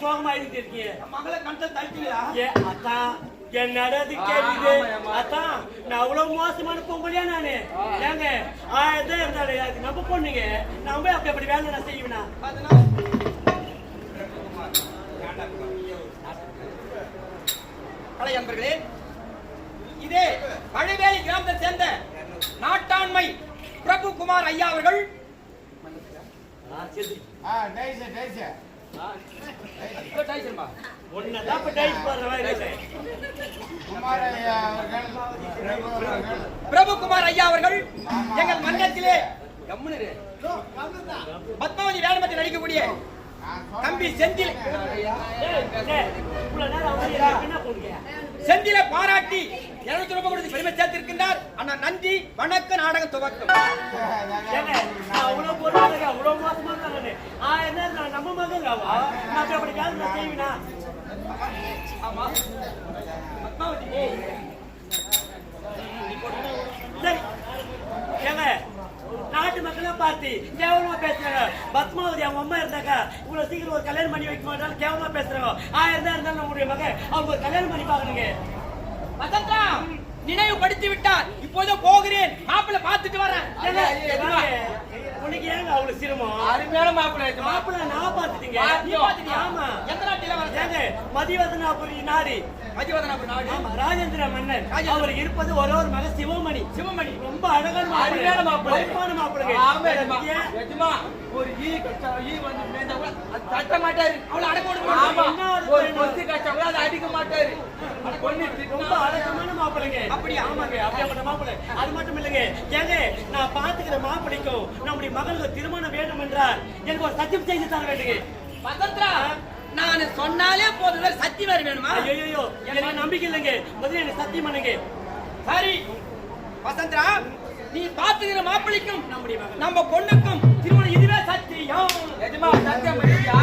சோகமா இருக்கீங்க? மகளை கண்டல் தள்ளிட்டீங்களா? அதான் என்னடா இது கேக்குது? அதான் நான் அவ்வளவு மோசமான பொம்பளையா நானு? ஏங்க ஆயிரம் இருந்தாலும் அது நம்ம பொண்ணுங்க, நம்ம அப்படி வேலை நான் செய்வேனா? கலை அன்பர்களே, இதே பழவேலி கிராமத்தை சேர்ந்த நாட்டாண்மை பிரபுகுமார் ஐயா அவர்கள் பிரபுகுமார் ஐயா அவர்கள் எங்கள் மன்றத்திலே பத்மாவதி வேடமத்தில் நடிக்கக்கூடிய தம்பி செந்தில பாராட்டி 200 ரூபாய் கொடுத்து பெருமை சேர்த்திருக்கின்றார். அண்ணா நன்றி, வணக்க நாடகம் துவக்கம். நம்ம மகன் அப்படி செய்வினா? ஆமா பத்மாவதி நாட்டு மக்களா பார்த்து கேவலமா பேசுறாங்க. பத்மாவதி அவங்க அம்மா இருந்தாக்கா இவ்வளவு சீக்கிரம் ஒரு கல்யாணம் பண்ணி வைக்க மாட்டாலும் கேவலமா பேசுறாங்க. இருந்தாலும் நம்முடைய மகன் அவங்க கல்யாணம் பண்ணி பாக்கணுங்க. வசந்தா நினைவுபடுத்தி விட்டார். இப்போதே போகிறேன், மாப்பிள்ளை பார்த்துட்டு வரேன். உனக்கு ஏங்க அவ்வளவு சிரமம்? அருமையான மாப்பிள்ளை. மாப்பிள்ளை நான் பார்த்துட்டீங்க. ஆமா, எந்த நாட்டில ஏங்க மதிவதனாபுரி நாடு. மதிவதனாபுரி நாடு. ஆமா, ராஜேந்திர மன்னன். அவர் இருப்பது ஒரே ஒரு மகன் சிவமணி. சிவமணி ரொம்ப அழகான அருமையான மாப்பிள்ளை. மாப்பிள்ளை. ஒரு ஈ வந்து மேந்தா கூட தட்ட மாட்டாரு. அவளை அடக்க விடுமா? ஒரு கொத்தி கச்சா கூட அதை அடிக்க மாட்டாரு. ரொம்ப அழகான மாப்பிள்ளைங்க. அப்படியா? ஆமாங்க, அப்படியாப்பட்ட மாப்பிள்ளை. அது மட்டும் இல்லைங்க, ஏங்க நான் பாத்துக்கிற மாப்பிள்ளைக்கும் நம்முடைய மகளுக்கு திருமணம் வேண்டும் என்றால் எனக்கு ஒரு சத்தியம் செய்து தர வேண்டுங்க. வசந்தா நான் சொன்னாலே போதும், சத்தியம் வேற வேணுமா? ஐயோ எனக்கு நம்பிக்கை இல்லைங்க, முதல்ல எனக்கு சத்தியம் பண்ணுங்க. சரி வசந்தா, நீ பாத்துக்கிற மாப்பிள்ளைக்கும் நம்ம பொண்ணுக்கும் திருமணம் இதுவே சத்தியம். எஜமா சத்தியம் பண்ணியா?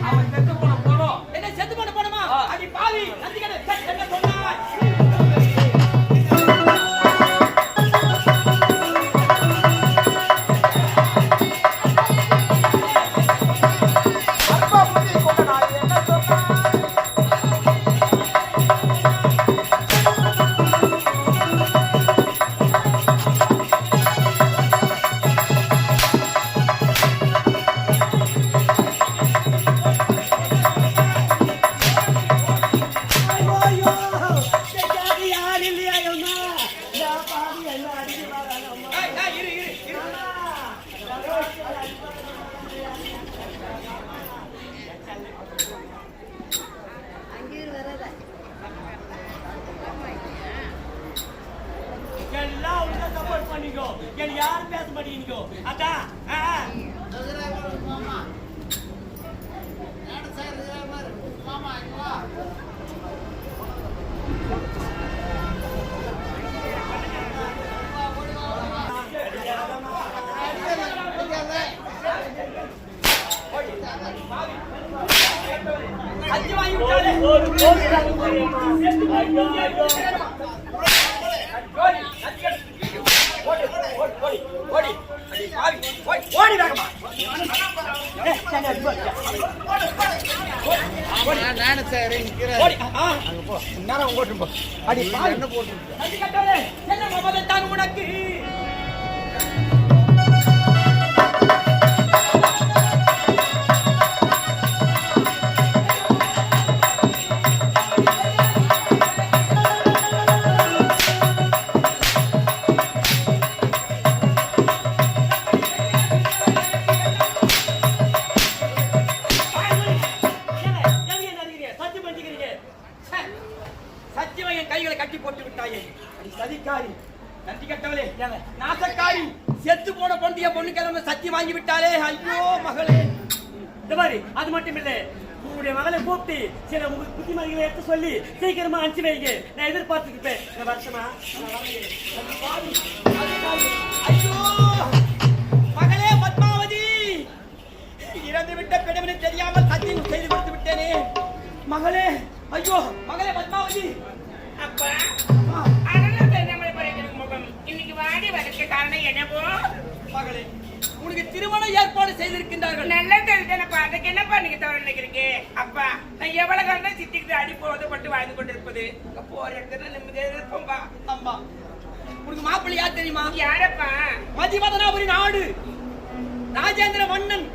அவன் செத்து போன போனோம். என்ன செத்து போன போனோமா? அடி பாவி சத்தியமே என்ன சொன்னா? யாரும் பேச மாட்டீங்க. அதான் அஞ்சு வாங்கி விட்டாலே ஓடி வேகமா நானே சார் ஓடி அங்க போ நேரா ஓட்டு போ. அடி பாரு என்ன போட்டு அடி கட்டலே என்ன மமதை தான் உனக்கு. கைகளை கட்டி போட்டு விட்டாயே சதிக்காரி, நன்றி கட்டவளே, நாசக்காரி, செத்து போன பொண்டிய பொண்ணு கிழமை சத்தி வாங்கி விட்டாலே. ஐயோ மகளே. இந்த மாதிரி அது மட்டும் இல்ல, உங்களுடைய மகளை கூப்பிட்டு சில புத்திமதிகளை எடுத்து சொல்லி சீக்கிரமா அனுப்பிச்சு வைங்க. நான் எதிர்பார்த்துக்கிட்டேன் வருஷமா. ஐயோ மகளே பத்மாவதி, இறந்து விட்ட பெண்மணி தெரியாமல் சத்தியம் செய்து கொடுத்து விட்டேனே மகளே. ஐயோ மகளே பத்மாவதி. அப்பா அதெல்லாம் பெருமை படைக்கிறதுக்கு முகம் இன்னைக்கு வாடி வரதுக்கு காரணம் என்னவோ? மகளே உனக்கு திருமண ஏற்பாடு செய்திருக்கின்றார்கள். நல்லா தெரிஞ்சனப்பா. அதுக்கு என்னப்பா நீங்க தவறு நினைக்கிறீங்க? அப்பா நான் எவ்வளவு காலம் சித்திக்கிட்டு அடி போதப்பட்டு வாழ்ந்து கொண்டிருப்பது? போற இடத்துல நிம்மதியா இருப்போம்பா. அம்மா உனக்கு மாப்பிள்ளை யார் தெரியுமா? யாரப்பா? மதிவதனாபுரி நாடு ராஜேந்திர மன்னன்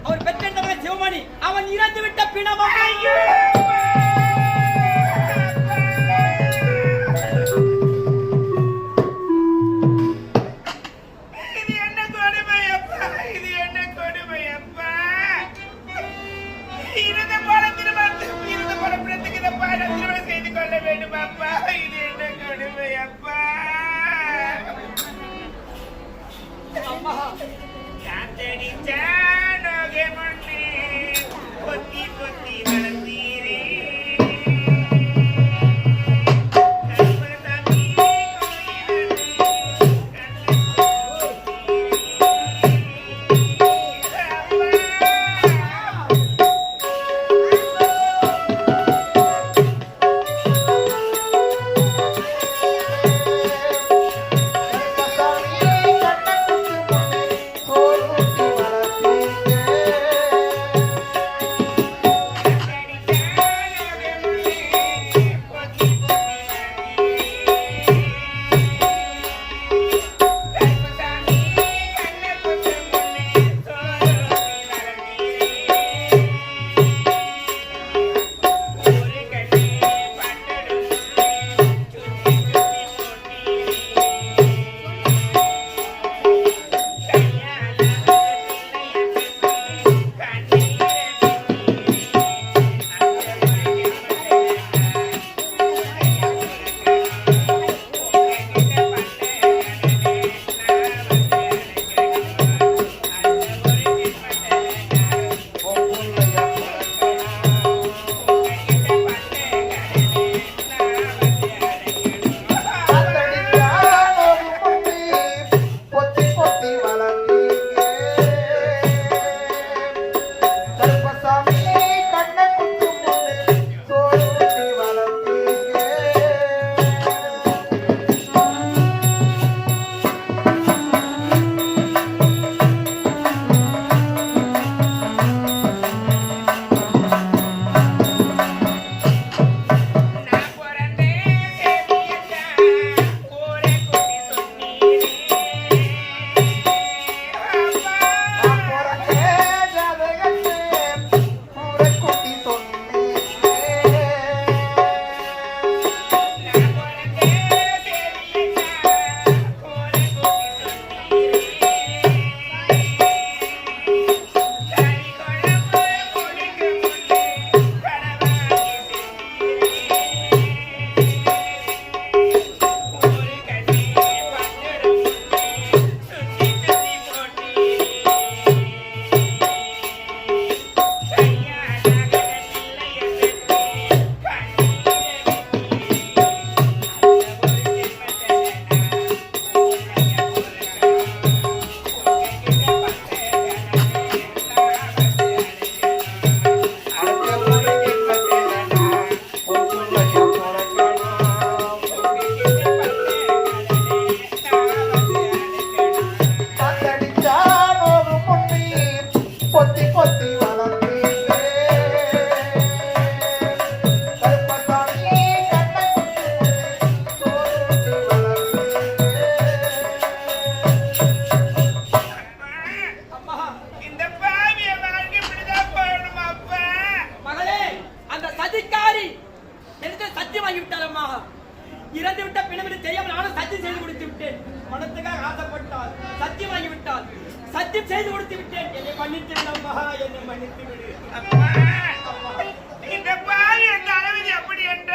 அவர் பெற்றெண்டவன் சிவமணி. அவன் இறந்து விட்ட பிணமா? ஐயோ! இது என்ன கொடுமை அப்பா? இது என்ன கொடுமை அப்பா? இருந்த போல பிறத்துக்கு இந்த பாடம் திருமணம் செய்து கொள்ள வேண்டும் அப்பா. இது என்ன கொடுமை அப்பா? அம்மா காத்தடிச்சானோகே மண்ணே கொத்தி கொத்தி வளர்ந்தீரே. கருப்பசாமி இறந்து விட்ட பிணமிட்டு தெரியாமல் நானும் சத்தியம் செய்து கொடுத்து விட்டேன். மனத்துக்காக ஆசைப்பட்டால் சத்தியம் வாங்கிவிட்டால் சத்தியம் செய்து கொடுத்து விட்டேன். என்னை மன்னித்து விடு அம்மா, என்னை மன்னித்து விடு. இந்த பாவி அந்த அளவிதி அப்படி என்ற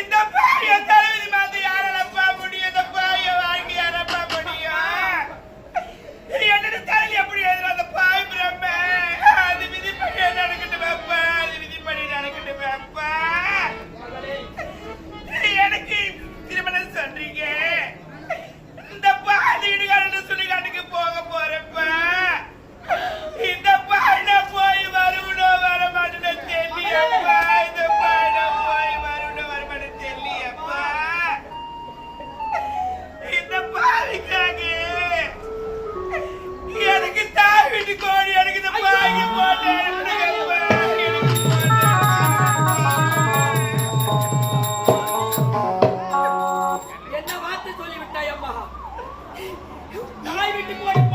இந்த பாவி அந்த அளவிதி மாதிரி யாரப்பா முடியும்? இந்த பாவிய வாங்கி யாரப்பா முடியும்? என்னோட தலையில் எப்படி எழுதுற அந்த பாவி பிரம்ம அது விதிப்படி நடக்கட்டும் அப்பா, அது விதிப்படி நடக்கட்டும் அப்பா. எனக்கு திருமணம் சொல்றீங்க, இந்த பாதி இடுகாடு சுடுகாட்டுக்கு போக போறப்ப இந்த பாயில போய் வருவனோ விட்டு போட